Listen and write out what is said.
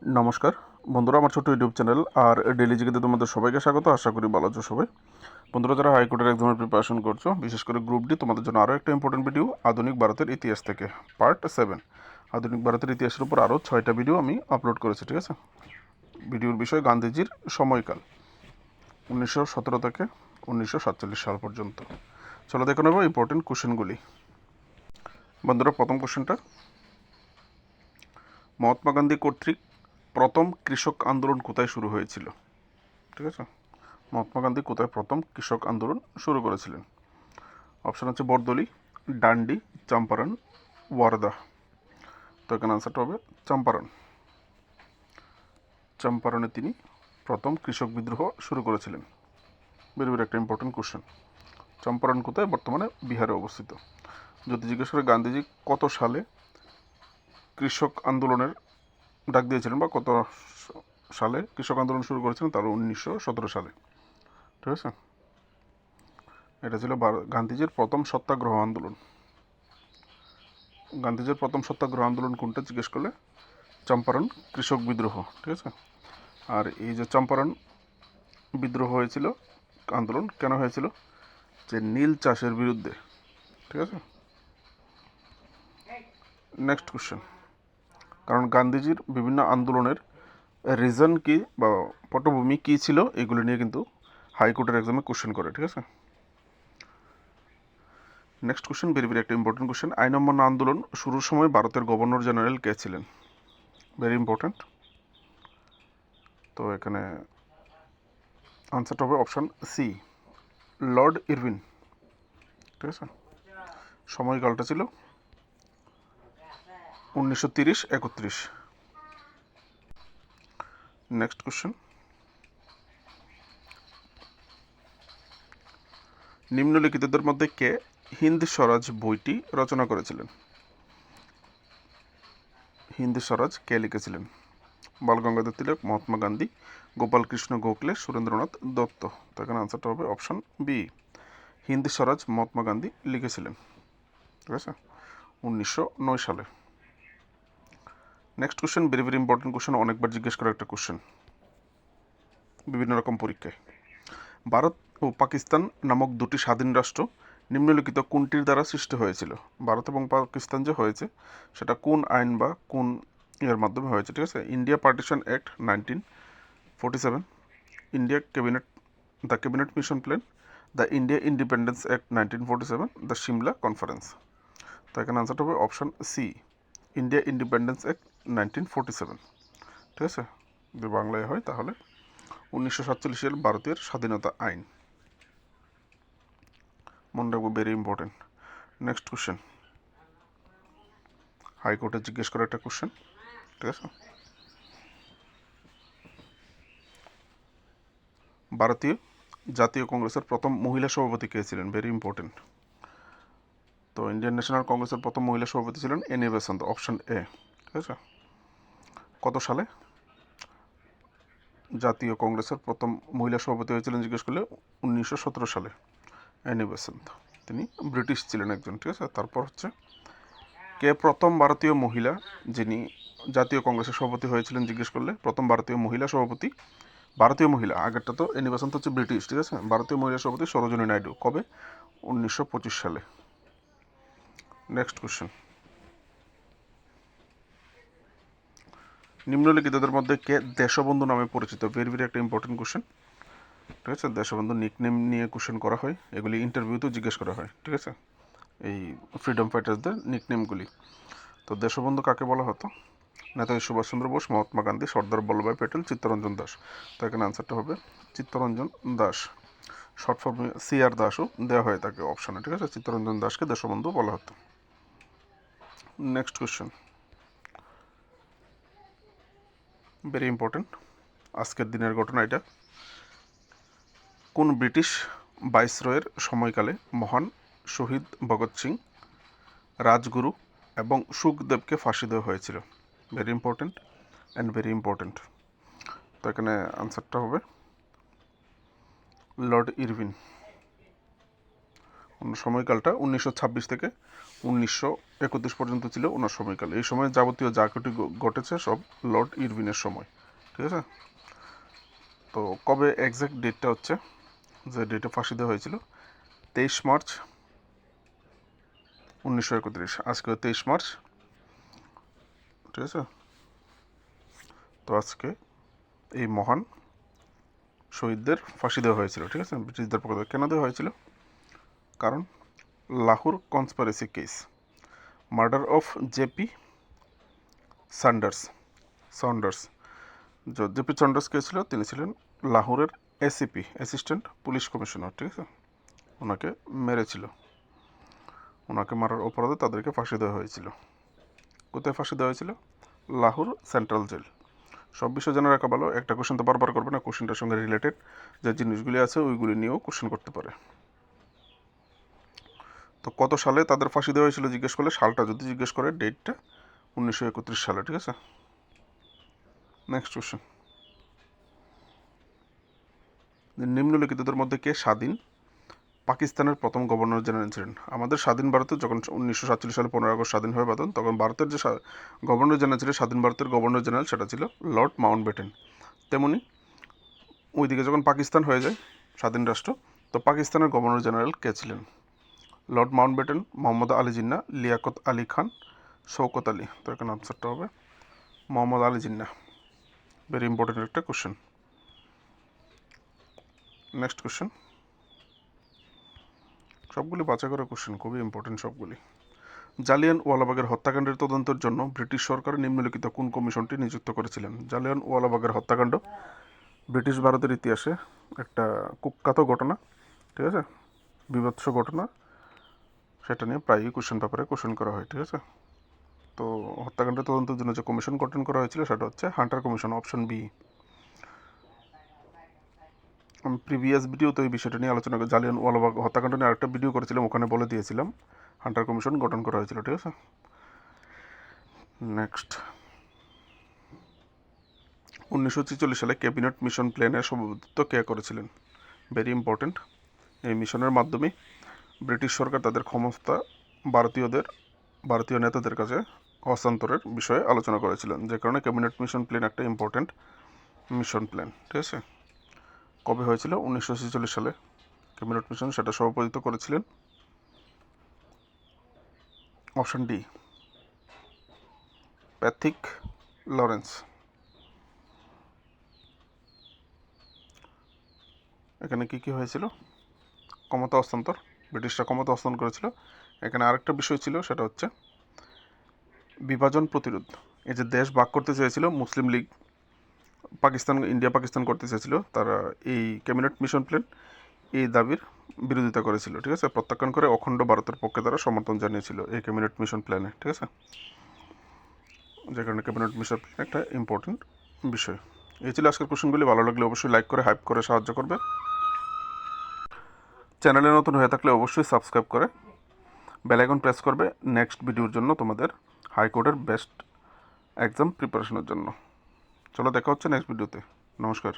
নমস্কার বন্ধুরা, আমার ছোট্ট ইউটিউব চ্যানেল আর ডেইলি জিকেতে তোমাদের সবাইকে স্বাগত। আশা করি ভালো আছো সবাই। বন্ধুরা, যারা হাইকোর্টের এক্সামের প্রিপারেশন করছো, বিশেষ করে গ্রুপ ডি, তোমাদের জন্য আরও একটা ইম্পর্টেন্ট ভিডিও আধুনিক ভারতের ইতিহাস থেকে পার্ট 7। আধুনিক ভারতের ইতিহাসের উপর আরও 6টা ভিডিও আমি আপলোড করেছি, ঠিক আছে। ভিডিওর বিষয় গান্ধীজির সময়কাল 1917 থেকে 1947 সাল পর্যন্ত। চলো দেখে নেবো ইম্পর্টেন্ট কোশ্চেনগুলি। বন্ধুরা, প্রথম কোশ্চেনটা, মহাত্মা গান্ধী কর্তৃক প্রথম কৃষক আন্দোলন কোথায় শুরু হয়েছিল? ঠিক আছে, মহাত্মা গান্ধী কোথায় প্রথম কৃষক আন্দোলন শুরু করেছিলেন? অপশান হচ্ছে বরদলি, ডান্ডি, চম্পারণ, ওয়ারদা। তো এখানে আনসারটা হবে চম্পারণ। চম্পারণে তিনি প্রথম কৃষক বিদ্রোহ শুরু করেছিলেন। ভেরি ভেরি একটা ইম্পর্টেন্ট কোশ্চেন। চম্পারণ কোথায়? বর্তমানে বিহারে অবস্থিত। যদি জিজ্ঞেস করে গান্ধীজি কত সালে কৃষক আন্দোলনের ডাক দিয়েছিলেন বা কত সালে কৃষক আন্দোলন শুরু করেছিলেন, তাহলে 1917 সালে। ঠিক আছে, এটা ছিল গান্ধীজির প্রথম সত্যাগ্রহ আন্দোলন। গান্ধীজির প্রথম সত্যাগ্রহ আন্দোলন কোনটা জিজ্ঞেস করলে চম্পারণ কৃষক বিদ্রোহ। ঠিক আছে, আর এই যে চম্পারণ বিদ্রোহ হয়েছিল, আন্দোলন কেন হয়েছিল? যে নীল চাষের বিরুদ্ধে। ঠিক আছে, নেক্সট কোশ্চেন। কারণ গান্ধীজির বিভিন্ন আন্দোলনের রিজন কি বা পটভূমি কী ছিল, এগুলো নিয়ে কিন্তু হাইকোর্টের এক্সামে কোশ্চেন করে। ঠিক আছে, নেক্সট কোশ্চেন, ভেরি ভেরি একটা ইম্পর্টেন্ট কোশ্চেন। আইন অমান্য আন্দোলন শুরুর সময় ভারতের গভর্নর জেনারেল কে ছিলেন? Very important. তো এখানে আনসারটা হবে অপশান সি, লর্ড ইরভিন। ঠিক আছে, সময়কালটা ছিল 1930-31। নেক্সট কোশ্চেন, নিম্নলিখিতদের মধ্যে কে হিন্দ স্বরাজ বইটি রচনা করেছিলেন? হিন্দ স্বরাজ কে লিখেছিলেন? বালগঙ্গাধর তিলক, মহাত্মা গান্ধী, গোপালকৃষ্ণ গোখলে, সুরেন্দ্রনাথ দত্ত। তো এখানে আনসারটা হবে অপশান বি, হিন্দ স্বরাজ মহাত্মা গান্ধী লিখেছিলেন। ঠিক আছে, 1909 সালে। Next question, very very important question, অনেকবার জিজ্ঞেস করা একটা কোশ্চেন বিভিন্ন রকম পরীক্ষায়। ভারত ও পাকিস্তান নামক দুটি স্বাধীন রাষ্ট্র নিম্নলিখিত কোনটির দ্বারা সৃষ্টি হয়েছিল? ভারত এবং পাকিস্তান যে হয়েছে, সেটা কোন আইন বা কোন এর মাধ্যমে হয়েছে? ঠিক আছে, India partition act 1947, India cabinet, the cabinet mission plan, the India independence act 1947, the Simla conference. তো এখানে আনসারটা হবে option C, India independence act 1947। ঠিক আছে, যদি বাংলায় হয় তাহলে 1947 সাল ভারতের স্বাধীনতা আইন। মনে রাখবো, ভেরি ইম্পর্টেন্ট। নেক্সট কোশ্চেন, হাইকোর্টে জিজ্ঞেস করা একটা কোশ্চেন। ঠিক আছে, ভারতীয় জাতীয় কংগ্রেসের প্রথম মহিলা সভাপতি কে ছিলেন? Very important. তো ইন্ডিয়ান ন্যাশনাল কংগ্রেসের প্রথম মহিলা সভাপতি ছিলেন এনি বেসান্ত, অপশন এ। ঠিক আছে, কত সালে জাতীয় কংগ্রেসের প্রথম মহিলা সভাপতি হয়েছিলেন জিজ্ঞেস করলে 1917 সালে এনি বেসান্ত। তিনি ব্রিটিশ ছিলেন একজন। ঠিক আছে, তারপর হচ্ছে কে প্রথম ভারতীয় মহিলা যিনি জাতীয় কংগ্রেসের সভাপতি হয়েছিলেন জিজ্ঞেস করলে প্রথম ভারতীয় মহিলা সভাপতি, ভারতীয় মহিলা, আগেরটা তো এনি বেসান্ত হচ্ছে ব্রিটিশ। ঠিক আছে, ভারতীয় মহিলা সভাপতি সরোজিনী নাইডু। কবে? 1925 সালে। নেক্সট কোশ্চেন, নিম্নলিখিতদের মধ্যে কে দেশবন্ধু নামে পরিচিত? ভেরি ভেরি একটা ইম্পর্টেন্ট কোশ্চেন। ঠিক আছে, দেশবন্ধু নিকনেম নিয়ে কোশ্চেন করা হয়, এগুলি ইন্টারভিউতেও জিজ্ঞেস করা হয়। ঠিক আছে, এই ফ্রিডম ফাইটার্সদের নিকনেমগুলি। তো দেশবন্ধু কাকে বলা হতো? নেতাজি সুভাষচন্দ্র বোস, মহাত্মা গান্ধী, সর্দার বল্লভভাই প্যাটেল, চিত্তরঞ্জন দাস। তো এখানে আনসারটা হবে চিত্তরঞ্জন দাস। শর্ট ফর্মে সিআর দাসও দেওয়া হয় তাকে অপশানে। ঠিক আছে, চিত্তরঞ্জন দাসকে দেশবন্ধু বলা হতো। নেক্সট কোশ্চেন, ভেরি ইম্পর্টেন্ট, আজকের দিনের ঘটনা এটা। কোন ব্রিটিশ ভাইসরয়ের সময়কালে মহান শহীদ ভগৎ সিং, রাজগুরু এবং সুখদেবকে ফাঁসি দেওয়া হয়েছিল? Very important and very important. তো এখানে আনসারটা হবে লর্ড ইরভিন। সময়কালটা 1926 থেকে 1931 পর্যন্ত ছিল ওনার সময়কাল। এই সময় যাবতীয় যা কিছু ঘটেছে সব লর্ড ইরভিনের সময়, ঠিক আছে। তো কবে এক্স্যাক্ট ডেটটা হচ্ছে, যে ডেটে ফাঁসি দেওয়া হয়েছিল 23 মার্চ 1931। আজকে 23 মার্চ, ঠিক আছে। তো আজকে এই মহান শহীদদের ফাঁসি দেওয়া হয়েছিল, ঠিক আছে, ব্রিটিশদের পক্ষ থেকে। কেন দেওয়া হয়েছিল? কারণ Lahore conspiracy case, murder of JP Saunders. JP Saunders কে ছিল? তিনি ছিলেন লাহোরের এসিপি, অ্যাসিস্ট্যান্ট পুলিশ কমিশনার, ঠিক আছে। ওনাকে মেরেছিল, ওনাকে মারার অপরাধে তাদেরকে ফাঁসি দেওয়া হয়েছিল। কোথায় ফাঁসি দেওয়া হয়েছিল? Lahore central jail. সব বিষয় জানা রাখা ভালো, একটা কোশ্চেন তো বারবার করবে না, কোশ্চেনটার সঙ্গে রিলেটেড যে জিনিসগুলি আছে ওইগুলি নিয়েও কোশ্চেন করতে পারে। তো কত সালে তাদের ফাঁসি দেওয়া হয়েছিল জিজ্ঞেস করলে, সালটা যদি জিজ্ঞেস করে, ডেটটা 1931 সালে, ঠিক আছে। নেক্সট কোশ্চেন, নিম্নলিখিতদের মধ্যে কে স্বাধীন পাকিস্তানের প্রথম গভর্নর জেনারেল ছিলেন? আমাদের স্বাধীন ভারতে যখন 1947 সালে 15 আগস্ট স্বাধীন হয়ে ভারত, তখন ভারতের যে গভর্নর জেনারেল ছিলেন, স্বাধীন ভারতের গভর্নর জেনারেল, সেটা ছিল লর্ড মাউন্টব্যাটেন। তেমনি ওইদিকে যখন পাকিস্তান হয়ে যায় স্বাধীন রাষ্ট্র, তো পাকিস্তানের গভর্নর জেনারেল কে ছিলেন? Lord Mountbatten, Mohammad Ali Jinnah, Liaquat Ali Khan, Shawkat Ali. তো এখানে আনসারটা হবে মোহাম্মদ আলী জিন্নাহ। ভেরি ইম্পর্টেন্ট একটা কোশ্চেন। নেক্সট কোশ্চেন, সবগুলি বাছাই করা কোশ্চেন, খুবই ইম্পর্টেন্ট সবগুলি। জালিয়ানওয়ালাবাগের হত্যাকাণ্ডের তদন্তের জন্য ব্রিটিশ সরকার নিম্নলিখিত কোন কমিশনটি নিযুক্ত করেছিলেন? জালিয়ানওয়ালাবাগের হত্যাকাণ্ড ব্রিটিশ ভারতের ইতিহাসে একটা কুখ্যাত ঘটনা, ঠিক আছে, বীভৎস ঘটনা। সেটা নিয়ে প্রায়ই কোশ্চেন পেপারে কোশ্চেন করা হয়, ঠিক আছে। তো হত্যাকাণ্ডের তদন্তের জন্য যে কমিশন গঠন করা হয়েছিল সেটা হচ্ছে হান্টার কমিশন, অপশন বি। আমি প্রিভিয়াস ভিডিওতে এই বিষয়টা নিয়ে আলোচনা করি, জালিয়ানওয়ালাবাগ হত্যাকাণ্ড নিয়ে আরেকটা ভিডিও করেছিলাম, ওখানে বলে দিয়েছিলাম হান্টার কমিশন গঠন করা হয়েছিল, ঠিক আছে। নেক্সট, 1946 সালে ক্যাবিনেট মিশন প্ল্যানের সভাপতিত্ব কে করেছিলেন? Very important. এই মিশনের মাধ্যমে ব্রিটিশ সরকার তাদের ক্ষমতা ভারতীয় নেতাদের কাছে হস্তান্তরের বিষয়ে আলোচনা করেছিলেন, যে কারণে ক্যাবিনেট মিশন প্ল্যান একটা ইম্পর্টেন্ট মিশন প্ল্যান, ঠিক আছে। কবে হয়েছিল? 1946 সালে ক্যাবিনেট মিশন, সেটা সভাপতিত্ব করেছিলেন অপশন ডি, প্যাথিক লরেন্স। এখানে কি কি হয়েছিল? ক্ষমতা হস্তান্তর, ব্রিটিশরা ক্ষমতা হস্তান্তর করেছিল। এখানে আরেকটা বিষয় ছিল, সেটা হচ্ছে বিভাজন প্রতিরোধ। এই যে দেশ ভাগ করতে চেয়েছিল মুসলিম লীগ, ইন্ডিয়া পাকিস্তান করতে চেয়েছিল, তারা এই ক্যাবিনেট মিশন প্ল্যান এই দাবির বিরোধিতা করেছিল, ঠিক আছে। প্রত্যাখ্যান করে অখণ্ড ভারতের পক্ষে তারা সমর্থন জানিয়েছিল এই ক্যাবিনেট মিশন প্ল্যানে, ঠিক আছে। যে কারণে ক্যাবিনেট মিশন প্ল্যান একটা ইম্পর্টেন্ট বিষয়। এই ছিল আজকের কোশ্চেনগুলি। ভালো লাগলে অবশ্যই লাইক করে হাইপ করে সাহায্য করবে। চ্যানেলে নতুন হয়ে থাকলে অবশ্যই সাবস্ক্রাইব করে বেল আইকন প্রেস করবে নেক্সট ভিডিওর জন্য, তোমাদের হাইকোর্টের বেস্ট এক্সাম প্রিপারেশনের জন্য। চলো দেখা হচ্ছে নেক্সট ভিডিওতে। নমস্কার।